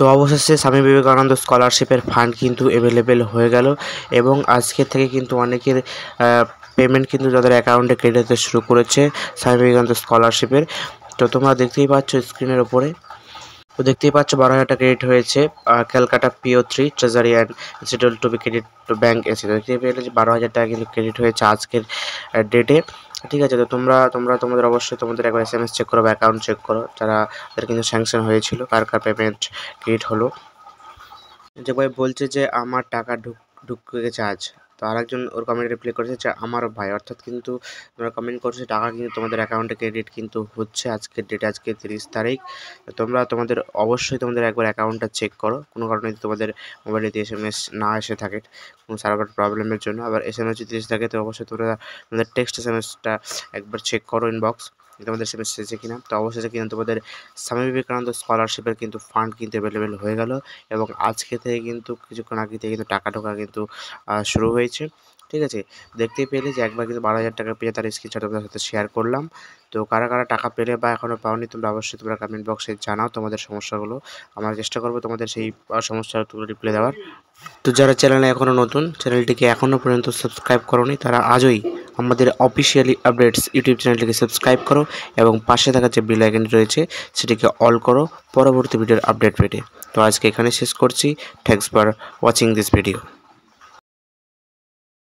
তো অবশেষে স্বামী বিবেকানন্দ স্কলারশিপের ফান্ড কিন্তু অ্যাভেলেবেল হয়ে গেল এবং আজকে থেকে কিন্তু অনেকের পেমেন্ট কিন্তু তাদের অ্যাকাউন্টে ক্রেডিট হতে শুরু করেছে স্বামী বিবেকানন্দ স্কলারশিপের। তো তোমরা দেখতেই পাচ্ছ স্ক্রিনের ওপরে, তো দেখতেই পাচ্ছ 12,000 টাকা ক্রেডিট হয়েছে Calcutta PO3 treasury and institute to be credit bank এসে। দেখতে পেলে যে 12,000 টাকা কিন্তু ক্রেডিট হয়েছে আজকের ডেটে। ঠিক আছে, তো তোমাদের অবশ্যই তোমাদের একবার SMS চেক করো বা অ্যাকাউন্ট চেক করো, যাদের কিন্তু স্যাংশন হয়েছিল কার পেমেন্ট ক্রেডিট হলো। যে ভাই বলছে যে আমার টাকা ঢুকে গেছে আজ, তো আরেকজন ওর কমেন্ট রিপ্লাই করেছে যে আমার ভাই, অর্থাৎ কিন্তু তোমরা কমেন্ট করছে টাকা কিন্তু তোমাদের অ্যাকাউন্টে ক্রেডিট কিন্তু হচ্ছে আজকের ডেটে, আজকে 30 তারিখ। তোমরা অবশ্যই তোমাদের একবার অ্যাকাউন্টটা চেক করো, কোনো কারণে যদি তোমাদের মোবাইলে যদি SMS না এসে থাকে কোনো সার্ভার প্রবলেমের জন্য, আবার SMS যদি এসে থাকে তো অবশ্যই তোমাদের টেক্সট SMSটা একবার চেক করো ইনবক্স তোমাদের SMS এসেছে কিনা। তো অবশেষে কিন্তু তোমাদের স্বামী বিবেকানন্দ স্কলারশিপের কিন্তু ফান্ড কিন্তু অ্যাভেলেবেল হয়ে গেল এবং আজকে থেকে কিন্তু কিছুক্ষণ আগে থেকে কিন্তু টাকা ঢোকা কিন্তু শুরু হয়েছে। ঠিক আছে, দেখতেই পেলে যে একবার কিন্তু 12,000 টাকা পেয়ে তার স্ক্রিনশট তোমাদের সাথে শেয়ার করলাম। তো কারা টাকা পেলে বা এখনও পাওনি তোমরা অবশ্যই কমেন্ট বক্সে জানাও তোমাদের সমস্যাগুলো, আমরা চেষ্টা করবো তোমাদের সেই সমস্যাগুলো রিপ্লাই দেওয়ার। তো যারা চ্যানেলে এখনও নতুন, চ্যানেলটিকে এখনও পর্যন্ত সাবস্ক্রাইব করোনি তারা আজই আমাদের অফিসিয়ালি আপডেটস ইউটিউব চ্যানেলটিকে সাবস্ক্রাইব করো এবং পাশে থাকা যে বেল আইকনটি রয়েছে সেটিকে অল করো পরবর্তী ভিডিওর আপডেট পেতে। তো আজকে এখানে শেষ করছি। Thanks for watching this video.